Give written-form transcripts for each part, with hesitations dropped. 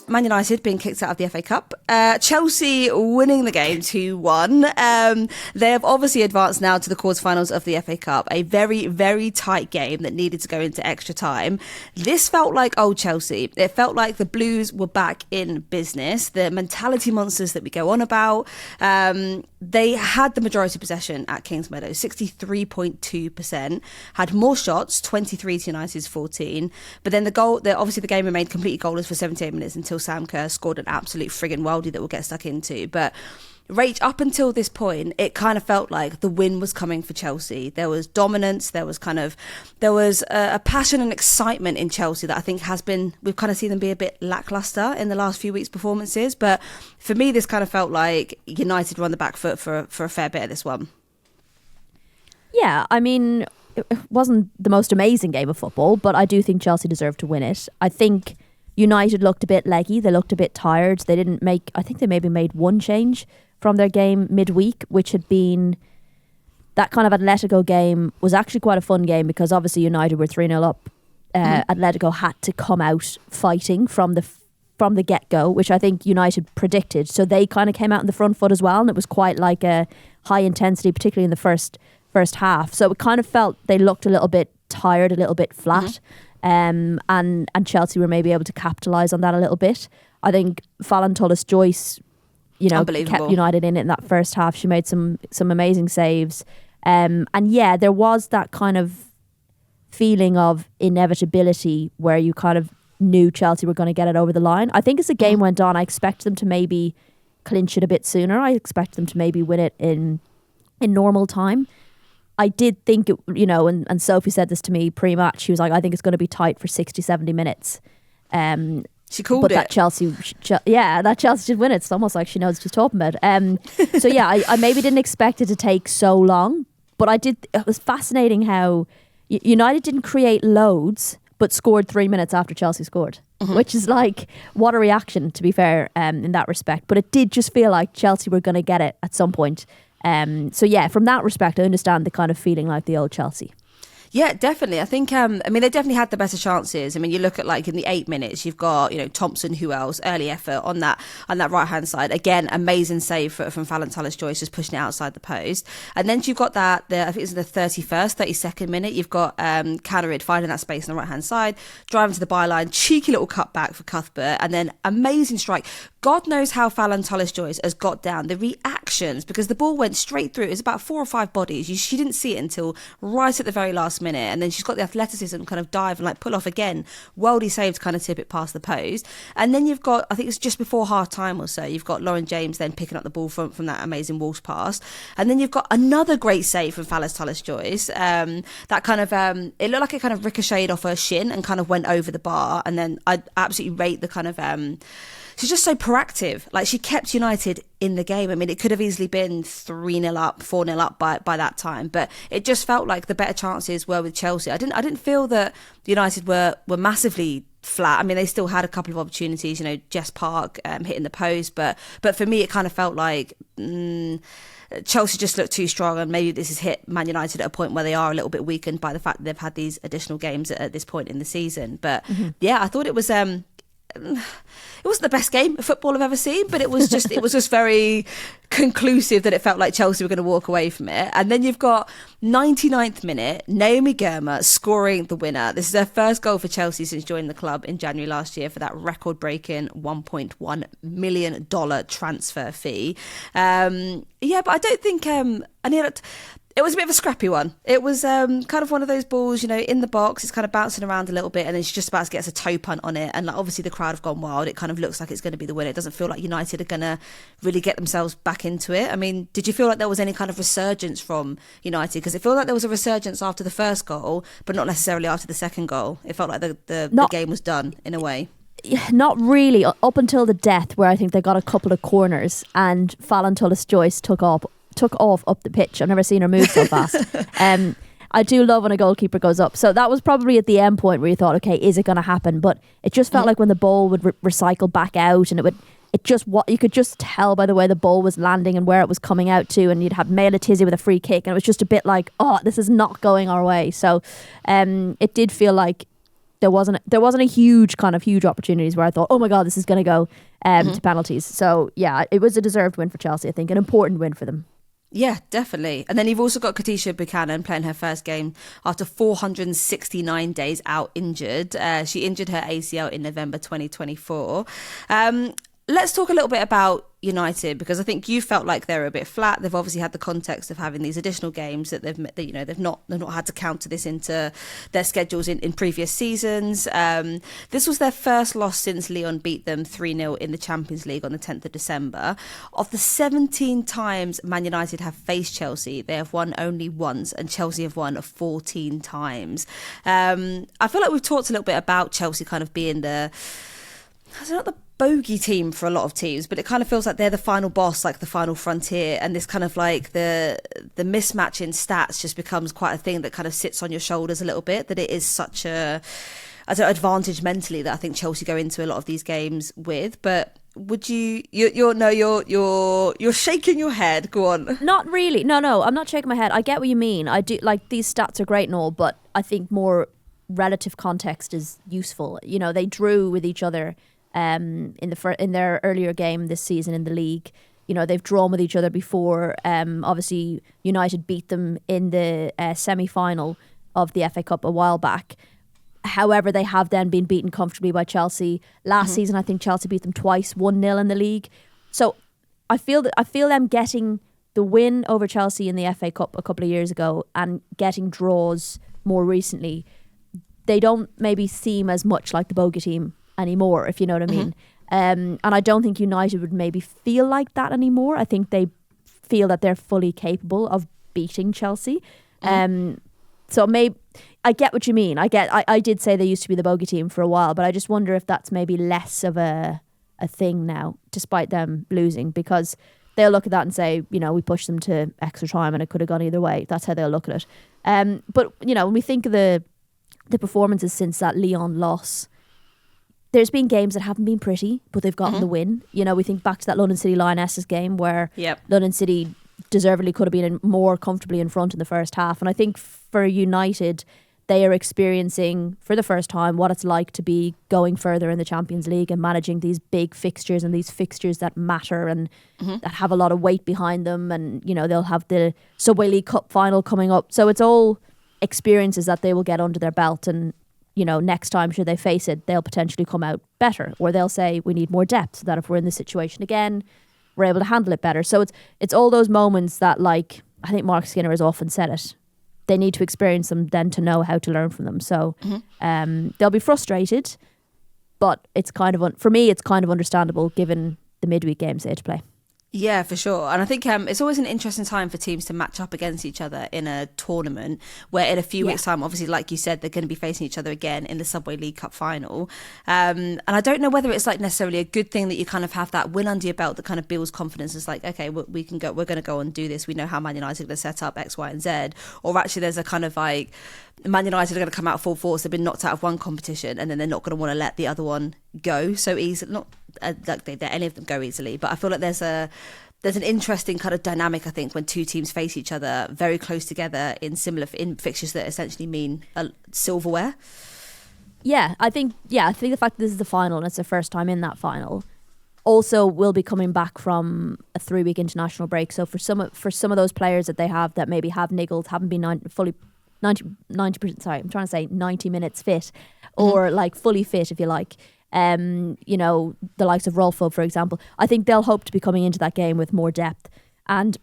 Man United being kicked out of the FA Cup. Chelsea winning the game 2-1. They have obviously advanced now to the quarterfinals of the FA Cup. A very, very tight game that needed to go into extra time. This felt like old Chelsea. It felt like the Blues were back in business. The mentality monsters that we go on about. They had the majority possession at Kings Meadow, 63.2%. Had more shots, 23 to United's 14. But then obviously the game remained completely goalless for 78 minutes until Sam Kerr scored an absolute friggin' worldie that we'll get stuck into. But Rach, up until this point, it kind of felt like the win was coming for Chelsea. There was dominance. There was a passion and excitement in Chelsea that I think we've kind of seen them be a bit lackluster in the last few weeks' performances. But for me, this kind of felt like United were on the back foot for a fair bit of this one. Yeah, I mean, it wasn't the most amazing game of football, but I do think Chelsea deserved to win it. I think United looked a bit leggy. They looked a bit tired. I think they maybe made one change from their game midweek, which had been that kind of Atletico game was actually quite a fun game because obviously United were 3-0 up. Atletico had to come out fighting from the get-go, which I think United predicted. So they kind of came out in the front foot as well, and it was quite like a high intensity, particularly in the first half. So it kind of felt they looked a little bit tired, a little bit flat. And Chelsea were maybe able to capitalise on that a little bit. I think Fallon Tullis-Joyce, kept United in it in that first half. She made some amazing saves. And yeah, there was that kind of feeling of inevitability where you kind of knew Chelsea were going to get it over the line. I think as the game went on, I expected them to maybe clinch it a bit sooner. I expected them to maybe win it in normal time. I did think, and Sophie said this to me pre-match, she was like, I think it's going to be tight for 60, 70 minutes. She called it. That Chelsea should win it. It's almost like she knows what she's talking about. So yeah, I maybe didn't expect it to take so long, but I did. It was fascinating how United didn't create loads, but scored 3 minutes after Chelsea scored, which is like, what a reaction, to be fair, in that respect. But it did just feel like Chelsea were going to get it at some point. So yeah, from that respect, I understand the kind of feeling like the old Chelsea. Yeah, definitely. I think, they definitely had the better chances. I mean, you look at like in the 8 minutes, you've got, Thompson, who else, early effort on that right-hand side. Again, amazing save from Fallon Tullis-Joyce, just pushing it outside the post. And then you've got I think it's in the 32nd minute, you've got Cannerid finding that space on the right-hand side, driving to the byline, cheeky little cutback for Cuthbert, and then amazing strike. God knows how Fallon Tullis-Joyce has got down the reactions, because the ball went straight through. It was about 4 or 5 bodies. She didn't see it until right at the very last minute, and then she's got the athleticism kind of dive and like pull off again. Worldy save to kind of tip it past the post. And then you've got, I think it's just before half time or so, you've got Lauren James then picking up the ball from that amazing Wolves pass. And then you've got another great save from Fallon Tullis-Joyce. That kind of, it looked like it kind of ricocheted off her shin and kind of went over the bar. And then I absolutely rate the kind of, she's just so proactive. Like, she kept United in the game. I mean, it could have easily been 3-0 up, 4-0 up by that time, but it just felt like the better chances were with Chelsea. I didn't feel that United were massively flat. I mean, they still had a couple of opportunities, Jess Park hitting the post, but for me, it kind of felt like Chelsea just looked too strong, and maybe this has hit Man United at a point where they are a little bit weakened by the fact that they've had these additional games at this point in the season. But yeah, I thought it was it wasn't the best game of football I've ever seen, but it was just very conclusive that it felt like Chelsea were going to walk away from it. And then you've got 99th minute, Naomi Girma scoring the winner. This is her first goal for Chelsea since joining the club in January last year for that record-breaking $1.1 million transfer fee. Yeah, but I don't think it was a bit of a scrappy one. It was kind of one of those balls, in the box. It's kind of bouncing around a little bit, and then she's just about to get a toe punt on it. And like, obviously the crowd have gone wild. It kind of looks like it's going to be the winner. It doesn't feel like United are going to really get themselves back into it. I mean, did you feel like there was any kind of resurgence from United? Because it felt like there was a resurgence after the first goal, but not necessarily after the second goal. It felt like the game was done in a way. Not really, up until the death, where I think they got a couple of corners and Fallon Tullis-Joyce took off up the pitch. I've never seen her move so fast. I do love when a goalkeeper goes up. So that was probably at the end point where you thought, okay, is it going to happen? But it just felt like when the ball would recycle back out, and you could just tell by the way the ball was landing and where it was coming out to, and you'd have Maya Letizia with a free kick, and it was just a bit like, oh, this is not going our way. So it did feel like there wasn't a huge opportunities where I thought, oh my God, this is going to go to penalties. So yeah, it was a deserved win for Chelsea, I think, an important win for them. Yeah, definitely. And then you've also got Katisha Buchanan playing her first game after 469 days out injured. She injured her ACL in November 2024. Let's talk a little bit about United, because I think you felt like they were a bit flat. They've obviously had the context of having these additional games that they've not had to counter this into their schedules in previous seasons. This was their first loss since Lyon beat them 3-0 in the Champions League on the 10th of December. Of the 17 times Man United have faced Chelsea, they have won only once, and Chelsea have won 14 times. I feel like we've talked a little bit about Chelsea kind of being the bogey team for a lot of teams, but it kind of feels like they're the final boss, like the final frontier, and this kind of like the mismatch in stats just becomes quite a thing that kind of sits on your shoulders a little bit, that it is such a advantage mentally that I think Chelsea go into a lot of these games with. But would you're shaking your head, go on. Not really, no, I'm not shaking my head. I get what you mean. I do, like, these stats are great and all, but I think more relative context is useful. You know, they drew with each other in their earlier game this season in the league. You know, they've drawn with each other before. Obviously, United beat them in the semi-final of the FA Cup a while back. However, they have then been beaten comfortably by Chelsea. Last season, I think Chelsea beat them twice, 1-0 in the league. So I feel them getting the win over Chelsea in the FA Cup a couple of years ago and getting draws more recently. They don't maybe seem as much like the bogey team anymore, if you know what I mean. And I don't think United would maybe feel like that anymore. I think they feel that they're fully capable of beating Chelsea. So maybe I get what you mean. I did say they used to be the bogey team for a while, but I just wonder if that's maybe less of a thing now, despite them losing, because they'll look at that and say, you know, we pushed them to extra time and it could have gone either way. That's how they'll look at it. But you know, when we think of the performances since that Lyon loss, there's been games that haven't been pretty, but they've gotten the win. You know, we think back to that London City Lionesses game where London City deservedly could have been more comfortably in front in the first half. And I think for United, they are experiencing for the first time what it's like to be going further in the Champions League and managing these big fixtures and these fixtures that matter and that have a lot of weight behind them. And, you know, they'll have the Subway League Cup final coming up. So it's all experiences that they will get under their belt, and you know, next time should they face it, they'll potentially come out better, or they'll say we need more depth so that if we're in this situation again, we're able to handle it better. So it's all those moments that, like, I think Mark Skinner has often said it, they need to experience them then to know how to learn from them. So they'll be frustrated, but it's kind of for me it's kind of understandable given the midweek games they had to play. Yeah, for sure. And I think it's always an interesting time for teams to match up against each other in a tournament where in a few weeks' time, obviously, like you said, they're going to be facing each other again in the Subway League Cup final. And I don't know whether it's like necessarily a good thing that you kind of have that win under your belt that kind of builds confidence. It's like, okay, we're going to go and do this. We know how Man United are going to set up X, Y and Z. Or actually there's a kind of like Man United are going to come out full force. They've been knocked out of one competition and then they're not going to want to let the other one go so easily. Not like any of them go easily, but I feel like there's an interesting kind of dynamic, I think, when two teams face each other very close together in fixtures that essentially mean silverware. I think the fact that this is the final and it's the first time in that final. Also, we'll be coming back from a 3-week international break. So for some of those players that they have that maybe have niggled, haven't been 90%. Sorry, I'm trying to say 90 minutes fit, or like fully fit, if you like. You know, the likes of Rolfo, for example, I think they'll hope to be coming into that game with more depth and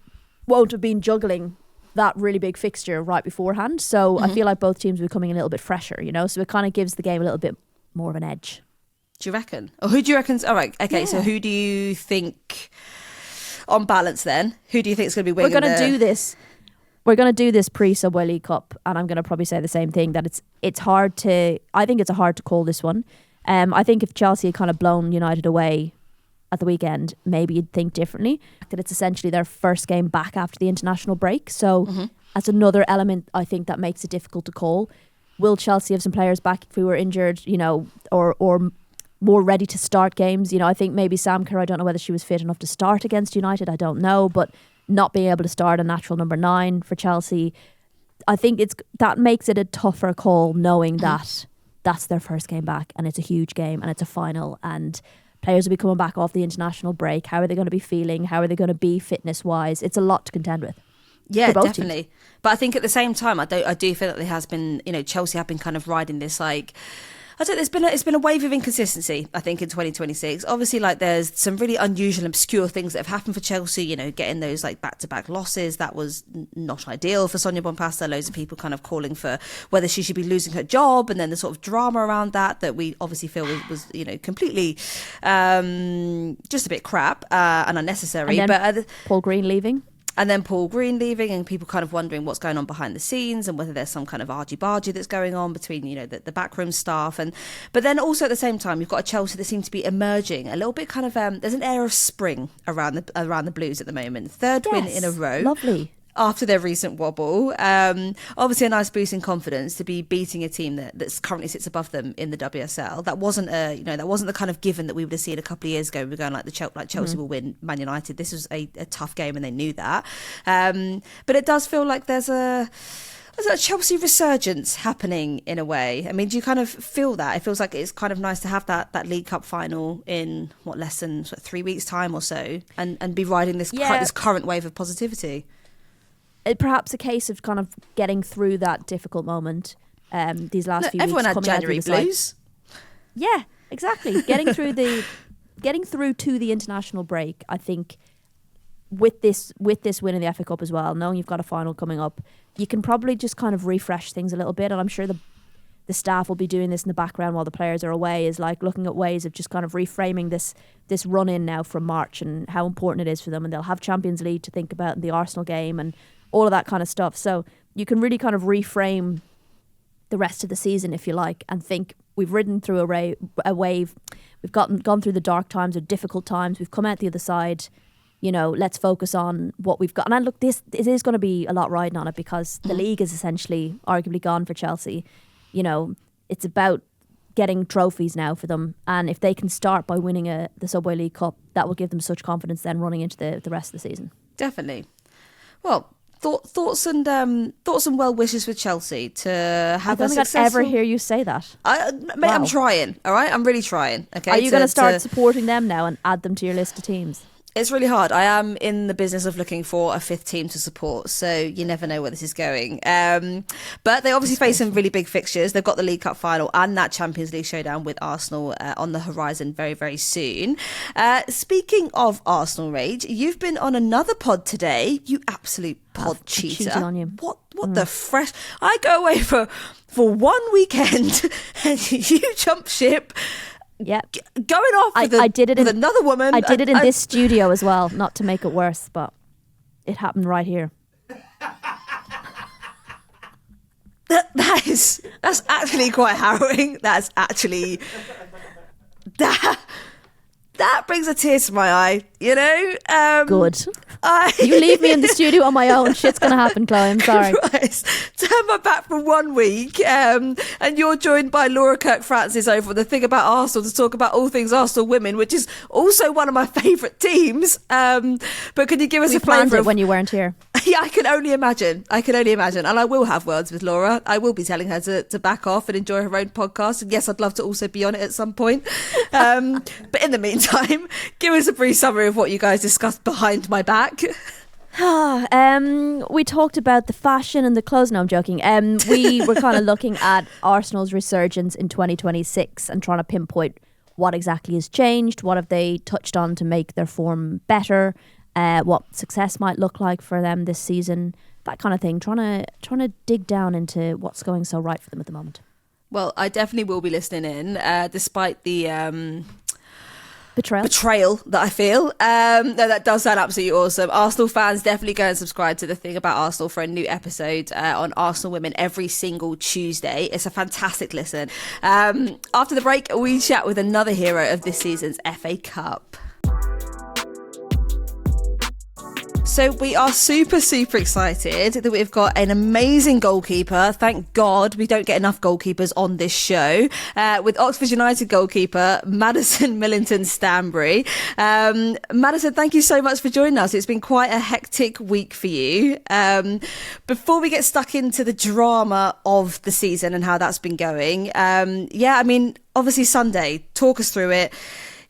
won't have been juggling that really big fixture right beforehand. So I feel like both teams will be coming a little bit fresher, you know, so it kind of gives the game a little bit more of an edge. Do you reckon? Or who do you reckon? All right, okay, so who do you think, on balance then, who do you think is going to be winning? We're going to do this pre-Subway League Cup, and I'm going to probably say the same thing, that it's hard to call this one. I think if Chelsea had kind of blown United away at the weekend, maybe you'd think differently. That it's essentially their first game back after the international break. So that's another element, I think, that makes it difficult to call. Will Chelsea have some players back if we were injured, you know, or more ready to start games? You know, I think maybe Sam Kerr, I don't know whether she was fit enough to start against United, I don't know, but not being able to start a natural number 9 for Chelsea, I think that makes it a tougher call, knowing that that's their first game back, and it's a huge game, and it's a final, and players will be coming back off the international break. How are they going to be feeling? How are they going to be fitness-wise? It's a lot to contend with. Yeah, definitely. Teams. But I think at the same time, I do feel that there has been, Chelsea have been kind of riding this, like, I don't know, it's been a wave of inconsistency, I think, in 2026. Obviously, like, there's some really unusual, obscure things that have happened for Chelsea, getting those, like, back-to-back losses. That was not ideal for Sonia Bonpasta. Loads of people kind of calling for whether she should be losing her job, and then the sort of drama around that we obviously feel was completely just a bit crap and unnecessary. And then but Paul Green leaving. And then Paul Green leaving, and people kind of wondering what's going on behind the scenes, and whether there's some kind of argy-bargy that's going on between, the backroom staff. But then also at the same time, you've got a Chelsea that seems to be emerging a little bit kind of, there's an air of spring around the Blues at the moment. Third win in a row. Lovely. After their recent wobble. Obviously a nice boost in confidence to be beating a team that currently sits above them in the WSL. That wasn't the kind of given that we would have seen a couple of years ago. We were going like Chelsea will win Man United. This was a tough game, and they knew that. But it does feel like there's a Chelsea resurgence happening in a way. I mean, do you kind of feel that? It feels like it's kind of nice to have that League Cup final in less than 3 weeks' time or so, and be riding this current wave of positivity. Perhaps a case of kind of getting through that difficult moment these last few weeks. Everyone had January blues. Yeah, exactly. Getting through to the international break, I think, with this win in the FA Cup as well, knowing you've got a final coming up, you can probably just kind of refresh things a little bit. And I'm sure the staff will be doing this in the background while the players are away, is like looking at ways of just kind of reframing this run in now from March and how important it is for them. And they'll have Champions League to think about in the Arsenal game and all of that kind of stuff. So you can really kind of reframe the rest of the season, if you like, and think we've ridden through a wave. We've gone through the dark times or difficult times. We've come out the other side. Let's focus on what we've got. And look, it is going to be a lot riding on it, because the league is essentially arguably gone for Chelsea. It's about getting trophies now for them. And if they can start by winning the Subway League Cup, that will give them such confidence then running into the rest of the season. Definitely. Well, thoughts and well wishes for Chelsea to have a successful... I don't think I'd ever hear you say that. Mate, wow. I'm trying, all right? I'm really trying. Okay. Are you going to start supporting them now and add them to your list of teams? It's really hard. I am in the business of looking for a fifth team to support, so you never know where this is going. But they obviously face some really big fixtures. They've got the League Cup final and that Champions League showdown with Arsenal on the horizon very, very soon. Speaking of Arsenal rage, you've been on another pod today. You absolute pod cheater. On you. What the fresh... I go away for 1 weekend and you jump ship... Yeah, going off with another woman. I did it in this studio as well, not to make it worse, but it happened right here. That's actually quite harrowing. That's actually that brings a tear to my eye. Good. You leave me in the studio on my own. Shit's gonna happen, Chloe. I'm sorry. Right. Turn my back for 1 week, and you're joined by Laura Kirk-Francis over on The Thing About Arsenal to talk about all things Arsenal women, which is also one of my favourite teams. But can you give us a flavour of... when you weren't here? Yeah, I can only imagine. And I will have words with Laura. I will be telling her to back off and enjoy her own podcast. And yes, I'd love to also be on it at some point. But in the meantime, give us a brief summary of what you guys discussed behind my back. We talked about the fashion and the clothes. No, I'm joking. We were kind of looking at Arsenal's resurgence in 2026 and trying to pinpoint what exactly has changed. What have they touched on to make their form better? What success might look like for them this season, that kind of thing. Trying to dig down into what's going so right for them at the moment. Well, I definitely will be listening in, despite the betrayal that I feel. No, that does sound absolutely awesome. Arsenal fans, definitely go and subscribe to The Thing About Arsenal for a new episode on Arsenal women every single Tuesday. It's a fantastic listen. After the break, we chat with another hero of this season's FA Cup. So we are super, super excited that we've got an amazing goalkeeper. Thank God we don't get enough goalkeepers on this show. With Oxford United goalkeeper Maddison Millington-Stanbury. Maddison, thank you so much for joining us. It's been quite a hectic week for you. Before we get stuck into the drama of the season and how that's been going, obviously Sunday, talk us through it.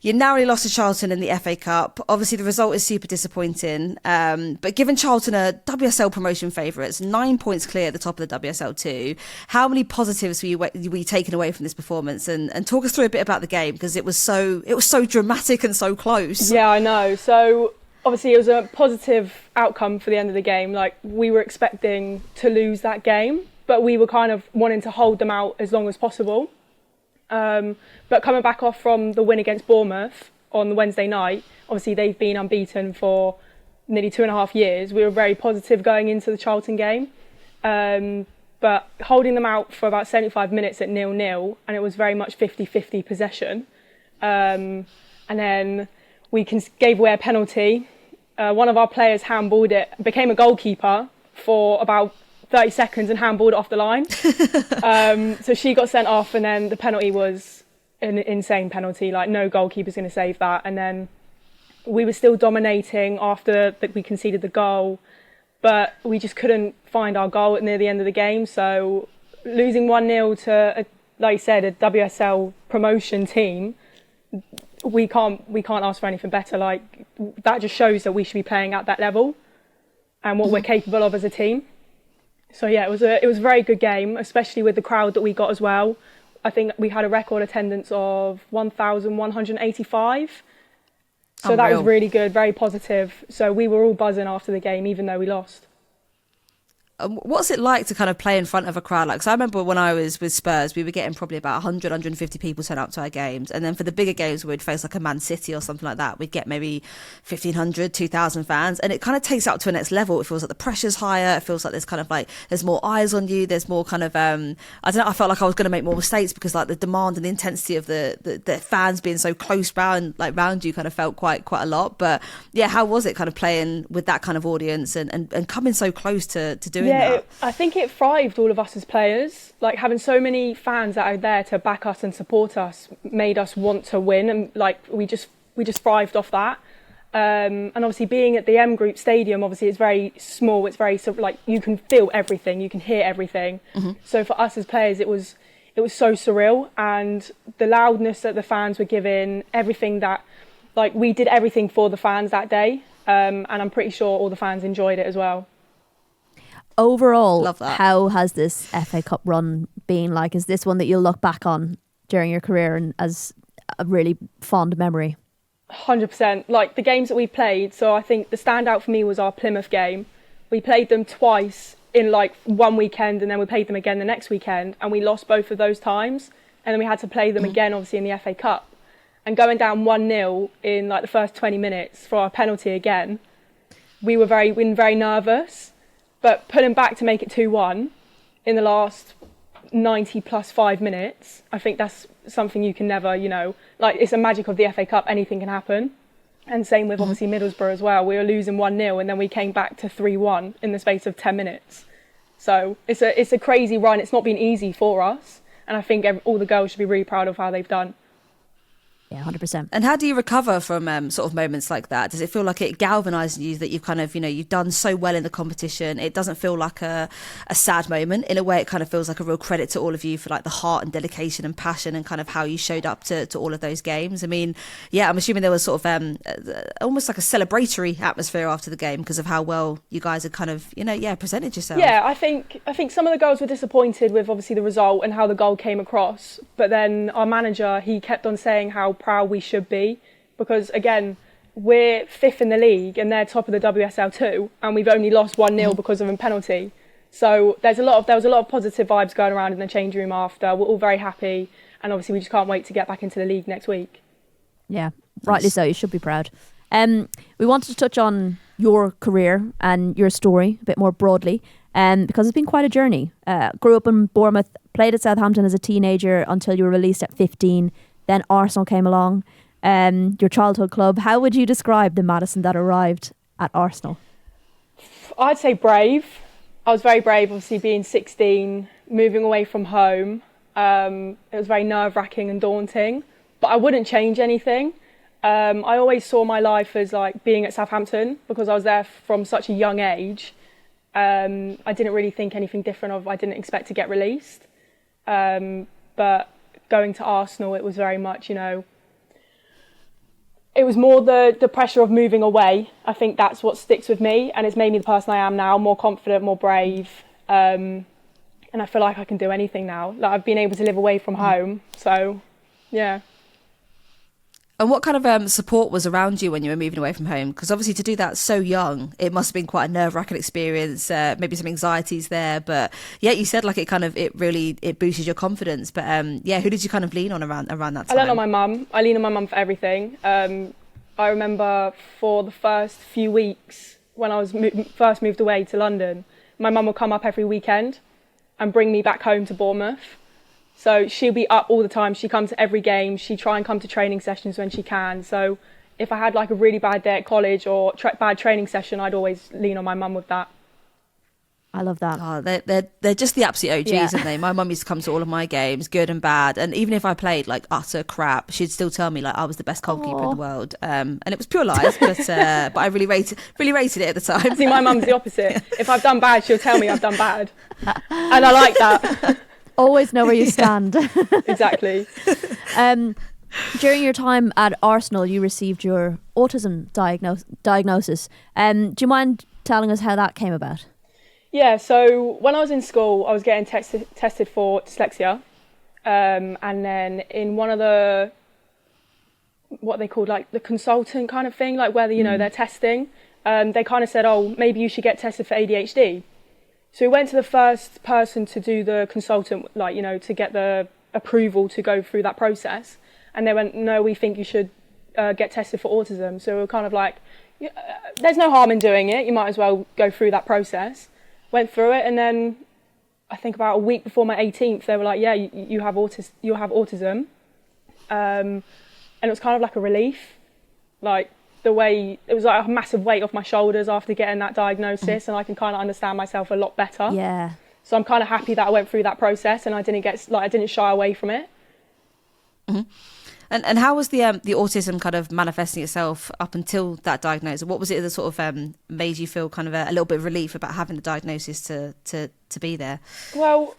You narrowly lost to Charlton in the FA Cup. Obviously, the result is super disappointing. But given Charlton are WSL promotion favourites, 9 points clear at the top of the WSL2, how many positives were you taken away from this performance? And talk us through a bit about the game, because it was so dramatic and so close. Yeah, I know. So obviously, it was a positive outcome for the end of the game. Like, we were expecting to lose that game, but we were kind of wanting to hold them out as long as possible. But coming back off from the win against Bournemouth on the Wednesday night, obviously they've been unbeaten for nearly 2.5 years. We were very positive going into the Charlton game, but holding them out for about 75 minutes at 0-0, and it was very much 50-50 possession. And then we gave away a penalty. One of our players handballed it, became a goalkeeper for about 30 seconds and handballed it off the line. So she got sent off, and then the penalty was an insane penalty. Like, no goalkeeper's going to save that. And then we were still dominating after that we conceded the goal, but we just couldn't find our goal near the end of the game. So losing 1-0 to, like you said, a WSL promotion team, we can't ask for anything better. Like, that just shows that we should be playing at that level and what we're capable of as a team. So yeah, it was a very good game, especially with the crowd that we got as well. I think we had a record attendance of 1,185. So that was really good, very positive. So we were all buzzing after the game, even though we lost. What's it like to kind of play in front of a crowd? Like, so I remember when I was with Spurs, we were getting probably about 100, 150 people turn up to our games. And then for the bigger games, we'd face like a Man City or something like that. We'd get maybe 1,500, 2,000 fans. And it kind of takes it up to a next level. It feels like the pressure's higher. It feels like there's kind of like, there's more eyes on you. There's more kind of, I don't know, I felt like I was going to make more mistakes because like the demand and the intensity of the fans being so close round you kind of felt quite a lot. But yeah, how was it kind of playing with that kind of audience and coming so close to doing that? I think it thrived all of us as players. Like, having so many fans that are there to back us and support us made us want to win, and like we just thrived off that. And obviously being at the M Group Stadium, obviously it's very small. It's very sort of like you can feel everything, you can hear everything. Mm-hmm. So for us as players, it was so surreal, and the loudness that the fans were giving, everything that, like, we did everything for the fans that day, and I'm pretty sure all the fans enjoyed it as well. Overall, how has this FA Cup run been like? Is this one that you'll look back on during your career and as a really fond memory? 100%. Like, the games that we played, so I think the standout for me was our Plymouth game. We played them twice in like one weekend, and then we played them again the next weekend, and we lost both of those times, and then we had to play them again obviously in the FA Cup, and going down 1-0 in like the first 20 minutes for our penalty again, we were very nervous. But pulling back to make it 2-1 in the last 90 plus 5 minutes, I think that's something you can never, like, it's a magic of the FA Cup, anything can happen. And same with obviously Middlesbrough as well. We were losing 1-0 and then we came back to 3-1 in the space of 10 minutes. So it's a crazy run. It's not been easy for us. And I think all the girls should be really proud of how they've done. Yeah, 100%. And how do you recover from sort of moments like that? Does it feel like it galvanises you that you've kind of, you've done so well in the competition? It doesn't feel like a sad moment. In a way, it kind of feels like a real credit to all of you for like the heart and dedication and passion and kind of how you showed up to all of those games. I mean, yeah, I'm assuming there was sort of almost like a celebratory atmosphere after the game because of how well you guys had kind of, presented yourself. Yeah, I think some of the girls were disappointed with obviously the result and how the goal came across. But then our manager, he kept on saying how proud we should be, because again, we're 5th in the league and they're top of the WSL2, and we've only lost 1-0 because of a penalty. So there was a lot of positive vibes going around in the change room after. We're all very happy, and obviously we just can't wait to get back into the league next week. Yeah, rightly so. You should be proud. We wanted to touch on your career and your story a bit more broadly, because it's been quite a journey. Grew up in Bournemouth, played at Southampton as a teenager until you were released at 15. Then Arsenal came along, your childhood club. How would you describe the Maddison that arrived at Arsenal? I'd say brave. I was very brave, obviously being 16, moving away from home. It was very nerve-wracking and daunting, but I wouldn't change anything. I always saw my life as like being at Southampton because I was there from such a young age. I didn't really think anything different of, I didn't expect to get released. But going to Arsenal, it was very much, you know, it was more the pressure of moving away. I think that's what sticks with me, and it's made me the person I am now, more confident, more brave. And I feel like I can do anything now. Like I've been able to live away from home. So, yeah. And what kind of support was around you when you were moving away from home? Because obviously to do that so young, it must have been quite a nerve-wracking experience. Maybe some anxieties there, but yeah, you said like it really boosted your confidence. But yeah, who did you kind of lean on around that time? I lean on my mum. I lean on my mum for everything. I remember for the first few weeks when I was first moved away to London, my mum would come up every weekend and bring me back home to Bournemouth. So she'll be up all the time. She comes to every game. She try and come to training sessions when she can. So if I had like a really bad day at college or bad training session, I'd always lean on my mum with that. I love that. Oh, they're just the absolute OGs, Yeah. aren't they? My mum used to come to all of my games, good and bad. And even if I played like utter crap, she'd still tell me like I was the best goalkeeper in the world. And it was pure lies, but I really rated it at the time. See, my mum's the opposite. If I've done bad, she'll tell me I've done bad. And I like that. Always know where you stand. Exactly. During your time at Arsenal, you received your autism diagnosis. Do you mind telling us how that came about? Yeah, so when I was in school, I was getting tested for dyslexia. And then in one of the, what they called like the consultant kind of thing, like where you know, they're testing, they kind of said, oh, maybe you should get tested for ADHD. So we went to the first person to do the consultant, like, you know, to get the approval to go through that process. And they went, no, we think you should get tested for autism. So we were kind of like, there's no harm in doing it. You might as well go through that process. Went through it, and then I think about a week before my 18th, they were like, yeah, you have autism. And it was kind of like a relief. Like the way, it was like a massive weight off my shoulders after getting that diagnosis, and I can kind of understand myself a lot better. Yeah. So I'm kind of happy that I went through that process and I didn't shy away from it. Mm-hmm. And how was the autism kind of manifesting itself up until that diagnosis? What was it that sort of made you feel kind of a little bit of relief about having the diagnosis to be there? Well,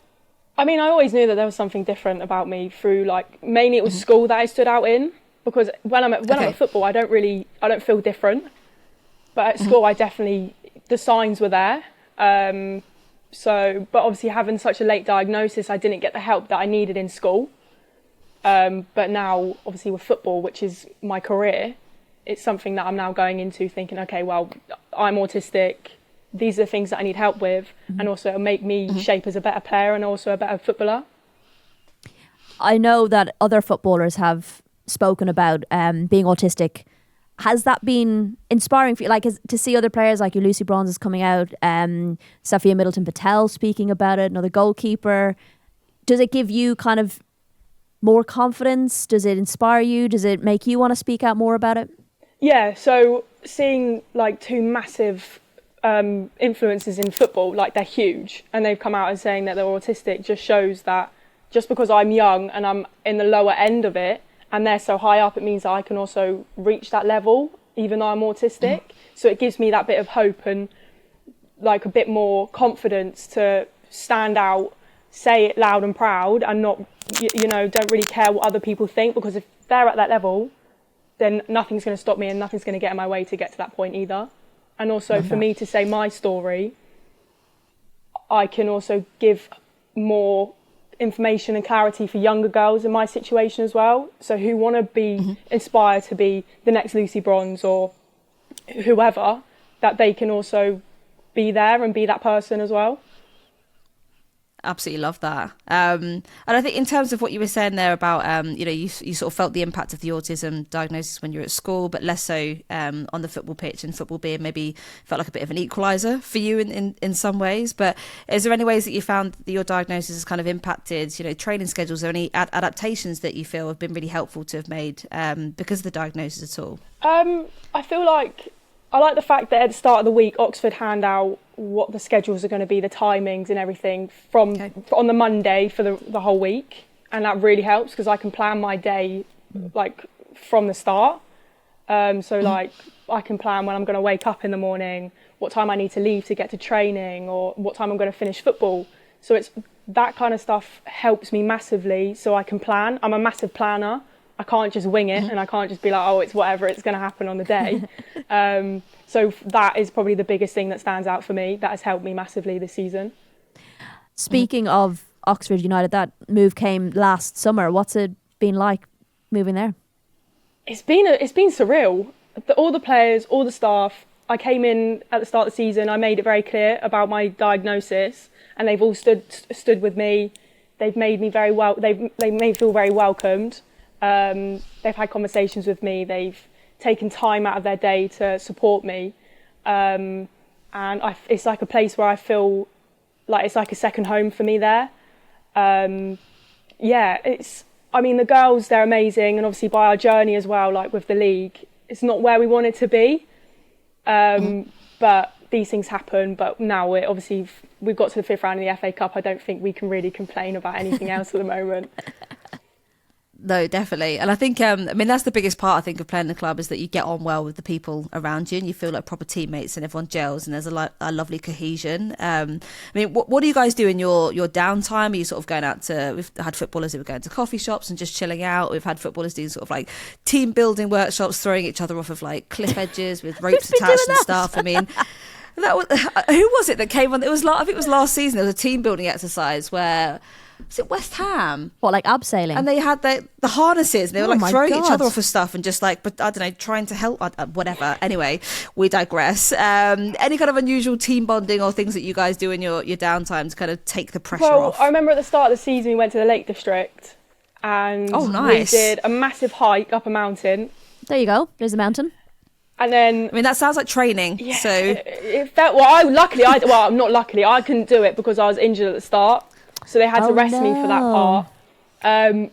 I mean, I always knew that there was something different about me through, like, mainly it was school that I stood out in, because when I'm at football, I don't feel different. But at school, I definitely, the signs were there. But obviously having such a late diagnosis, I didn't get the help that I needed in school. But now, obviously, with football, which is my career, it's something that I'm now going into thinking, okay, well, I'm autistic. These are the things that I need help with. And also it'll make me shape as a better player and also a better footballer. I know that other footballers have spoken about being autistic. Has that been inspiring for you? Like, to see other players like your Lucy Bronze is coming out, Sophia Middleton-Patel speaking about it, another goalkeeper. Does it give you kind of more confidence? Does it inspire you? Does it make you want to speak out more about it? Yeah, so seeing like two massive influences in football, like they're huge, and they've come out and saying that they're autistic, just shows that just because I'm young and I'm in the lower end of it and they're so high up, it means that I can also reach that level even though I'm autistic. So it gives me that bit of hope and like a bit more confidence to stand out, say it loud and proud, and not, you know, don't really care what other people think, because if they're at that level, then nothing's going to stop me and nothing's going to get in my way to get to that point either. And also for me to say my story, I can also give more information and clarity for younger girls in my situation as well. So who want to be inspired to be the next Lucy Bronze or whoever, that they can also be there and be that person as well. Absolutely love that. And I think in terms of what you were saying there about, you know, you sort of felt the impact of the autism diagnosis when you were at school, but less so on the football pitch, and football being maybe felt like a bit of an equaliser for you in some ways. But is there any ways that you found that your diagnosis has kind of impacted, you know, training schedules, or any adaptations that you feel have been really helpful to have made because of the diagnosis at all? I feel like I like the fact that at the start of the week, Oxford hand out what the schedules are going to be, the timings and everything on the Monday for the whole week, and that really helps because I can plan my day like from the start. So like I can plan when I'm going to wake up in the morning, what time I need to leave to get to training, or what time I'm going to finish football. So it's that kind of stuff helps me massively, so I can plan. I'm a massive planner. I can't just wing it, and I can't just be like, oh, it's whatever, it's going to happen on the day. So that is probably the biggest thing that stands out for me. That has helped me massively this season. Speaking of Oxford United, that move came last summer. What's it been like moving there? It's been surreal. All the players, all the staff. I came in at the start of the season. I made it very clear about my diagnosis, and they've all stood with me. They've made me very well. They made me feel very welcomed. They've had conversations with me. They've taken time out of their day to support me, and it's like a place where I feel like it's like a second home for me there. The girls, they're amazing, and obviously by our journey as well, like with the league, it's not where we want it to be, but these things happen. But now we've got to the fifth round in the FA Cup. I don't think we can really complain about anything else at the moment. No, definitely. And I think, that's the biggest part, I think, of playing the club is that you get on well with the people around you and you feel like proper teammates and everyone gels and there's a lovely cohesion. What do you guys do in your downtime? Are you sort of going out we've had footballers who are going to coffee shops and just chilling out. We've had footballers doing sort of like team building workshops, throwing each other off of like cliff edges with ropes attached and stuff. Who was it that came on? I think it was last season. There was a team building exercise where... Was it West Ham? What, like abseiling? And they had the harnesses and they were like throwing each other off of stuff and just like, but I don't know, trying to help, whatever. Anyway, we digress. Any kind of unusual team bonding or things that you guys do in your downtime to kind of take the pressure off? I remember at the start of the season we went to the Lake District and we did a massive hike up a mountain. There you go. There's a mountain. And then... that sounds like training. Yeah, so it felt... not luckily, I couldn't do it because I was injured at the start. So they had to rest me for that part.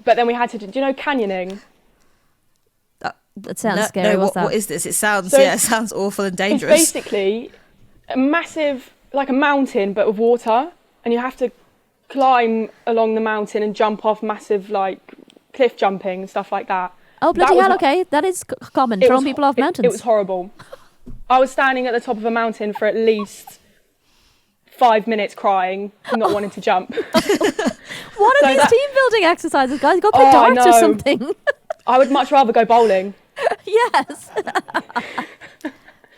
But then we had to do you know canyoning? That sounds scary. No, what is this? It sounds awful and dangerous. It's basically a massive, like a mountain, but with water. And you have to climb along the mountain and jump off massive, like, cliff jumping and stuff like that. Oh, bloody hell, okay. That is common, throwing people off mountains. It was horrible. I was standing at the top of a mountain for at least 5 minutes crying and not wanting to jump. What are these team building exercises, guys? Go play darts or something. I would much rather go bowling. Yes.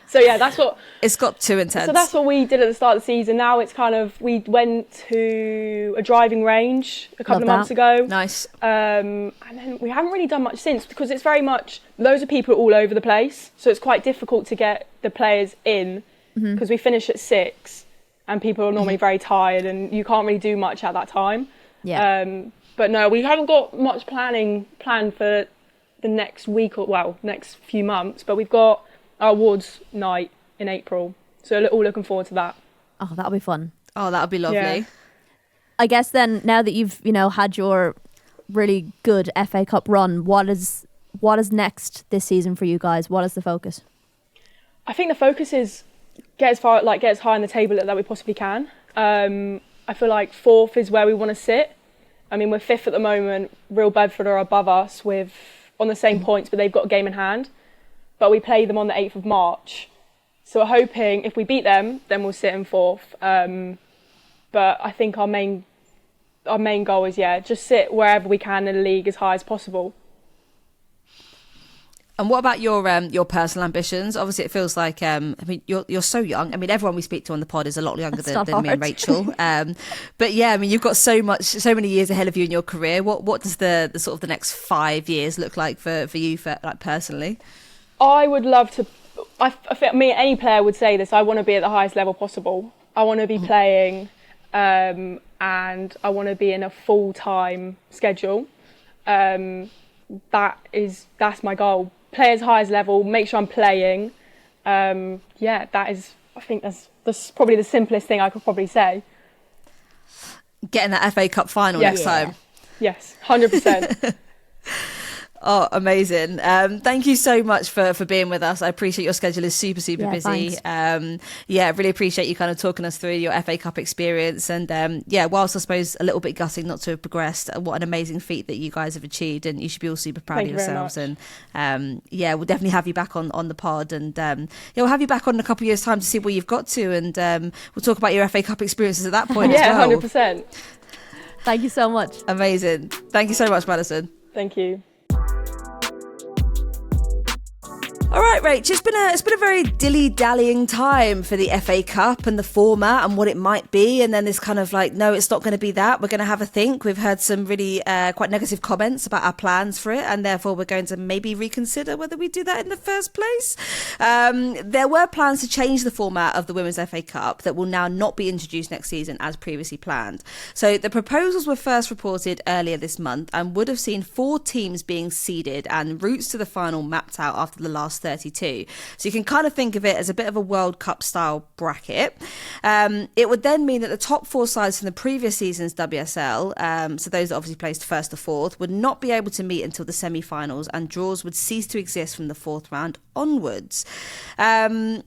So yeah, that's what... It's got too intense. So that's what we did at the start of the season. Now it's kind of... We went to a driving range a couple of months ago. Nice. And then we haven't really done much since because it's very much... Loads of people all over the place. So it's quite difficult to get the players in because we finish at 6 and people are normally very tired and you can't really do much at that time. Yeah. But no, we haven't got much planned for the next week next few months. But we've got our awards night in April. So all looking forward to that. Oh, that'll be fun. Oh, that'll be lovely. Yeah. I guess then, now that you've, had your really good FA Cup run, what is next this season for you guys? What is the focus? I think the focus is get as high on the table that we possibly can. I feel like 4th is where we want to sit. I mean, we're 5th at the moment. Real Bedford are above us on the same points, but they've got a game in hand. But we play them on the 8th of March. So we're hoping if we beat them, then we'll sit in 4th. But I think our main goal is, just sit wherever we can in the league as high as possible. And what about your personal ambitions? Obviously, it feels like you're so young. I mean, everyone we speak to on the pod is a lot younger than me and Rachel. But yeah, I mean, you've got so many years ahead of you in your career. What does the sort of the next 5 years look like for you, personally? I would love to. I think any player would say this. I want to be at the highest level possible. I want to be playing, and I want to be in a full-time schedule. That's my goal. Play as high as level, make sure I'm playing. I think that's probably the simplest thing I could probably say. Getting that FA Cup final next time. Yes, 100%. Oh, amazing. Thank you so much for being with us. I appreciate your schedule is super busy. Really appreciate you kind of talking us through your FA Cup experience. And whilst I suppose a little bit gutting not to have progressed, what an amazing feat that you guys have achieved, and you should be all super proud of yourselves. And we'll definitely have you back on the pod, and we'll have you back on in a couple of years' time to see where you've got to, and we'll talk about your FA Cup experiences at that point as well. 100%. Thank you so much. Amazing. Thank you so much, Maddison. Thank you. All right, Rach, it's been a very dilly-dallying time for the FA Cup and the format and what it might be, and then this kind of like, no, it's not going to be that. We're going to have a think. We've heard some really quite negative comments about our plans for it, and therefore we're going to maybe reconsider whether we do that in the first place. There were plans to change the format of the Women's FA Cup that will now not be introduced next season as previously planned. So the proposals were first reported earlier this month and would have seen 4 teams being seeded and routes to the final mapped out after the last 32. So you can kind of think of it as a bit of a World Cup style bracket. It would then mean that the top 4 sides from the previous season's WSL, so those that obviously placed first to fourth, would not be able to meet until the semi-finals, and draws would cease to exist from the 4th round onwards. There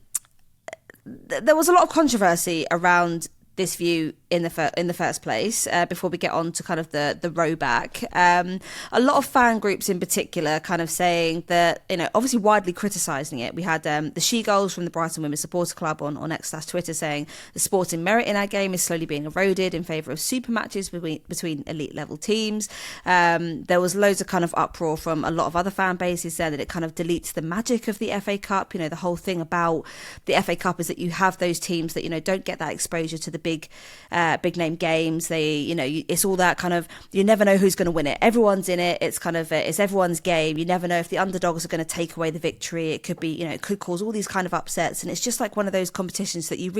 was a lot of controversy around this view in the first place before we get on to kind of the row back. A lot of fan groups in particular kind of saying that, obviously widely criticising it. We had the She-Goals from the Brighton Women's Supporter Club on X/Twitter saying the sporting merit in our game is slowly being eroded in favour of super matches between elite level teams. There was loads of kind of uproar from a lot of other fan bases saying that it kind of deletes the magic of the FA Cup. The whole thing about the FA Cup is that you have those teams that, don't get that exposure to the big name games. They, it's all that kind of, you never know who's going to win it. Everyone's in it. It's kind of, it's everyone's game. You never know if the underdogs are going to take away the victory. It could be, it could cause all these kind of upsets. And it's just like one of those competitions that you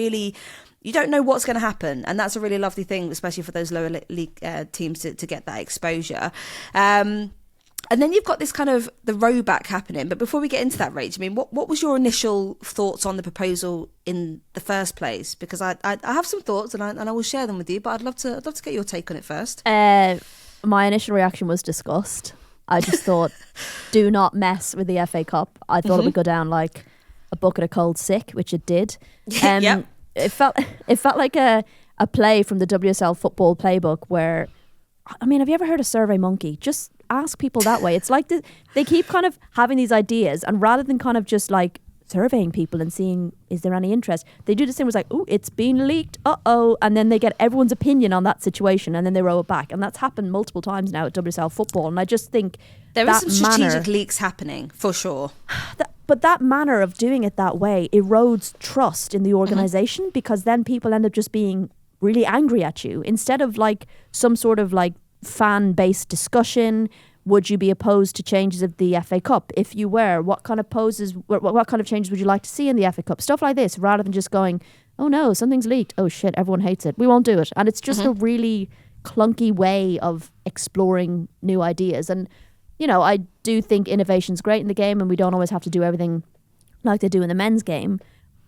don't know what's going to happen. And that's a really lovely thing, especially for those lower league teams to get that exposure. And then you've got this kind of the row back happening. But before we get into that, Rach, what was your initial thoughts on the proposal in the first place? Because I have some thoughts and I will share them with you, but I'd love to get your take on it first. My initial reaction was disgust. I just thought, do not mess with the FA Cup. I thought it would go down like a bucket of cold sick, which it did. Yep. It felt like a play from the WSL football playbook where, have you ever heard of Survey Monkey? Just ask people that way. It's like they keep kind of having these ideas, and rather than kind of just like surveying people and seeing is there any interest, they do this thing where it's like, oh, it's been leaked, and then they get everyone's opinion on that situation and then they roll it back. And that's happened multiple times now at WSL football, and I just think there is some strategic leaks happening for sure. But that manner of doing it that way erodes trust in the organisation, because then people end up just being really angry at you instead of like some sort of like fan-based discussion. Would you be opposed to changes of the FA Cup? If you were, what kind of what kind of changes would you like to see in the FA Cup? Stuff like this, rather than just going, oh no, something's leaked. Oh shit, everyone hates it. We won't do it. And it's just a really clunky way of exploring new ideas. And, I do think innovation's great in the game, and we don't always have to do everything like they do in the men's game.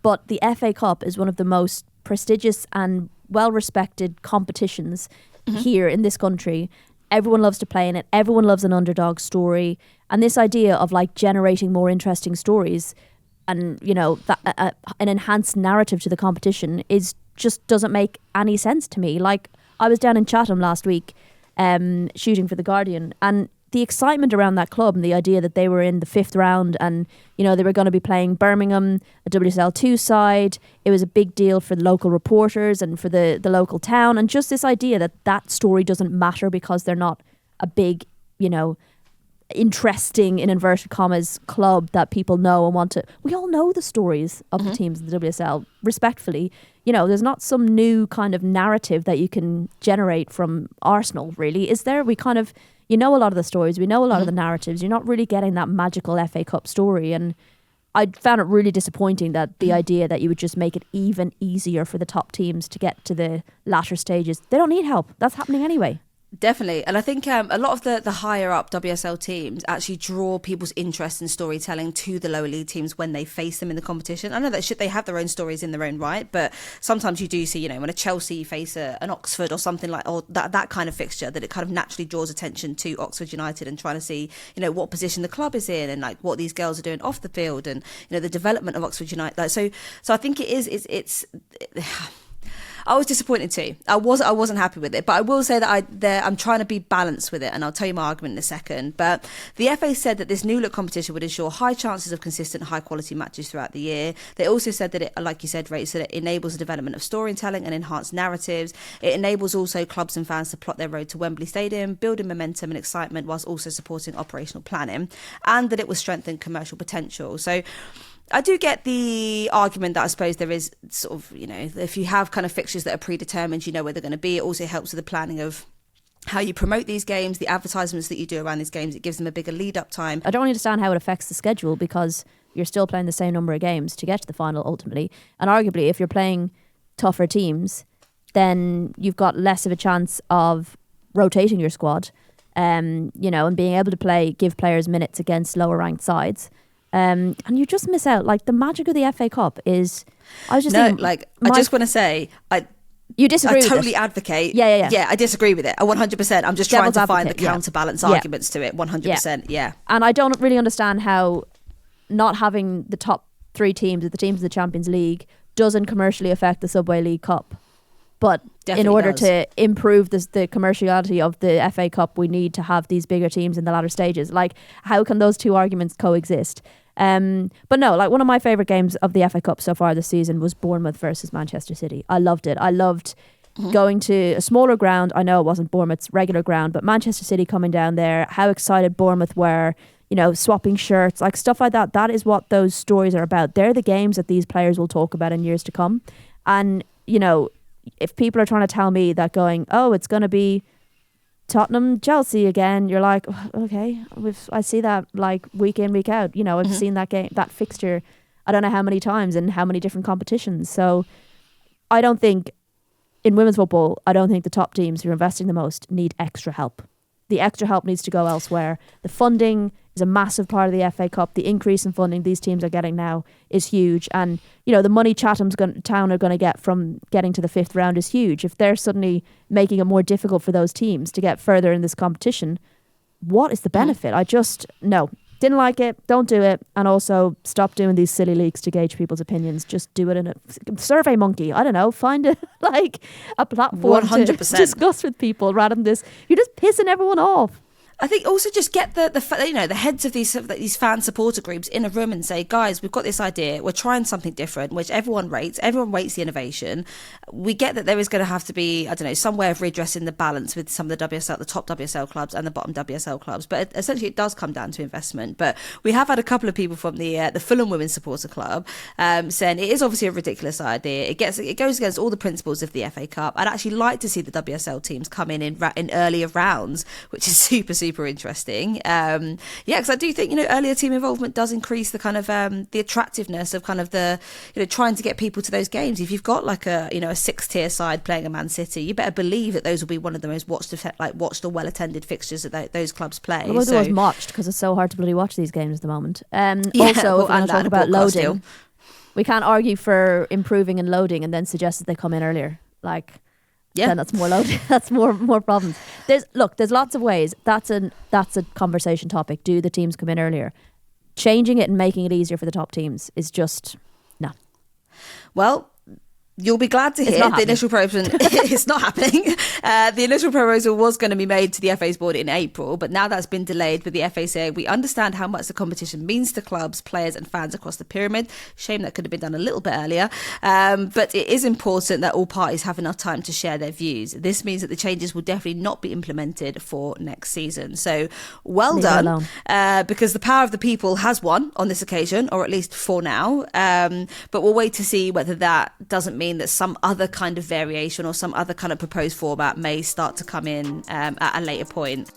But the FA Cup is one of the most prestigious and well-respected competitions here in this country. Everyone loves to play in it. Everyone loves an underdog story. And this idea of like generating more interesting stories and, that, an enhanced narrative to the competition just doesn't make any sense to me. Like, I was down in Chatham last week shooting for The Guardian, and the excitement around that club and the idea that they were in the 5th round and, they were going to be playing Birmingham, a WSL 2 side. It was a big deal for the local reporters and for the local town. And just this idea that story doesn't matter because they're not a big, interesting, in inverted commas, club that people know and want to. We all know the stories of the teams in the WSL, respectfully. There's not some new kind of narrative that you can generate from Arsenal, really. Is there? We kind of... a lot of the stories, we know a lot of the narratives. You're not really getting that magical FA Cup story. And I found it really disappointing that the idea that you would just make it even easier for the top teams to get to the latter stages. They don't need help. That's happening anyway. Definitely. And I think a lot of the higher up WSL teams actually draw people's interest in storytelling to the lower league teams when they face them in the competition. I know that they have their own stories in their own right, but sometimes you do see, when a Chelsea face an Oxford or something like, or that kind of fixture, that it kind of naturally draws attention to Oxford United and trying to see, what position the club is in and like what these girls are doing off the field and, the development of Oxford United. Like, so I think it's I was disappointed too. I wasn't happy with it, but I will say that I'm trying to be balanced with it, and I'll tell you my argument in a second. But the FA said that this new look competition would ensure high chances of consistent, high quality matches throughout the year. They also said that it, like you said, Rach, that it enables the development of storytelling and enhanced narratives. It enables also clubs and fans to plot their road to Wembley Stadium, building momentum and excitement whilst also supporting operational planning, and that it will strengthen commercial potential. So I do get the argument that I suppose there is sort of, if you have kind of fixtures that are predetermined, you know where they're going to be. It also helps with the planning of how you promote these games, the advertisements that you do around these games. It gives them a bigger lead up time. I don't understand how it affects the schedule, because you're still playing the same number of games to get to the final ultimately. And arguably, if you're playing tougher teams, then you've got less of a chance of rotating your squad, and being able to give players minutes against lower ranked sides. And you just miss out. Like, the magic of the FA Cup is, I just want to say, you disagree with totally it. Advocate. Yeah, I disagree with it. 100%. I'm just trying to find the counterbalance yeah. arguments to it. 100%. Yeah. And I don't really understand how not having the top three teams, the teams of the Champions League, doesn't commercially affect the Subway League Cup. But Definitely in order does. to improve the commerciality of the FA Cup, we need to have these bigger teams in the latter stages. Like, how can those two arguments coexist? But no, like, one of my favourite games of the FA Cup so far this season was Bournemouth versus Manchester City. I loved it. I loved going to a smaller ground. I know it wasn't Bournemouth's regular ground, but Manchester City coming down there, how excited Bournemouth were, swapping shirts, like stuff like that. That is what those stories are about. They're the games that these players will talk about in years to come. And, if people are trying to tell me that going, oh, it's going to be Tottenham, Chelsea again, you're like, okay, I see that like week in, week out. I've seen that game, that fixture, I don't know how many times and how many different competitions. So I don't think, in women's football, I don't think the top teams who are investing the most need extra help. The extra help needs to go elsewhere. The funding is a massive part of the FA Cup. The increase in funding these teams are getting now is huge. And, the money Town are going to get from getting to the fifth round is huge. If they're suddenly making it more difficult for those teams to get further in this competition, what is the benefit? No. Didn't like it, don't do it, and also stop doing these silly leaks to gauge people's opinions. Just do it in a Survey Monkey. I don't know, find a platform 100%. To discuss with people rather than this. You're just pissing everyone off. I think also just get the heads of these fan supporter groups in a room and say, guys, we've got this idea, we're trying something different, which everyone rates the innovation. We get that there is going to have to be, I don't know, some way of redressing the balance with some of the top WSL clubs and the bottom WSL clubs, but essentially it does come down to investment. But we have had a couple of people from the Fulham Women's Supporter Club saying it is obviously a ridiculous idea. It goes against all the principles of the FA Cup. I'd actually like to see the WSL teams come in earlier rounds, which is super interesting. Because I do think earlier team involvement does increase the kind of the attractiveness of kind of the trying to get people to those games. If you've got like a 6-tier side playing a Man City, you better believe that those will be one of the most watched or well attended fixtures that those clubs play. Well, those watched because it's so hard to bloody watch these games at the moment. Also, if we talk about loading, we can't argue for improving and loading and then suggest that they come in earlier. Then that's more loading. That's more problems. There's lots of ways. That's a conversation topic. Do the teams come in earlier? Changing it and making it easier for the top teams is just no. Well, you'll be glad to hear the initial proposal. It's not happening. The initial proposal was going to be made to the FA's board in April, but now that's been delayed with the FA saying, we understand how much the competition means to clubs, players and fans across the pyramid. Shame that could have been done a little bit earlier. But it is important that all parties have enough time to share their views. This means that the changes will definitely not be implemented for next season. So well Leave done, because the power of the people has won on this occasion, or at least for now. But we'll wait to see whether that doesn't mean that some other kind of variation or some other kind of proposed format may start to come in at a later point.